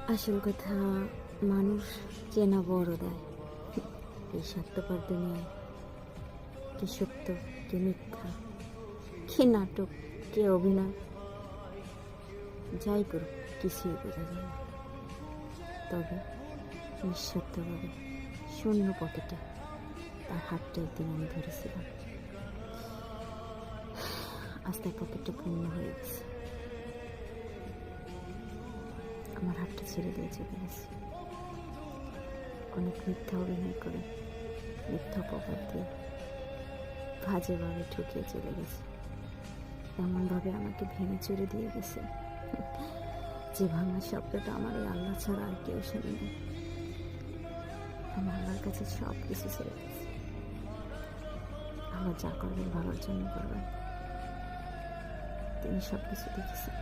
আসল কথা, মানুষ চেনা বড় দেয়। এই স্বার্থপর দুনিয়ায় কি সত্য, কি মিথ্যা, কি নাটক, কে অভিনয়, যাই করুক কিছুই বোঝা যায় না। তবে নিঃস্বার্থভাবে শূন্য পকেটে তার হাতটা একদিন আমি ধরেছিলাম। আজ তার পকেটটা পূর্ণ হয়ে গেছে, আমার হাতটা ছেড়ে দিয়ে চলে গেছে। অনেক মিথ্যা অভিনয় করে, মিথ্যা অপবাদ দিয়ে বাজেভাবে ঠকিয়ে চলে গেছে। এমনভাবে আমাকে ভেঙে চুরে দিয়ে গেছে যে ভাঙার শব্দটা আমার এই আল্লাহ ছাড়া আর কেউ শোনেনি। আমি আল্লাহর কাছে সব কিছু ছেড়ে দিয়েছি। আল্লাহ যা করবেন ভালোর জন্য করবেন, তিনি সব কিছু দেখেছেন।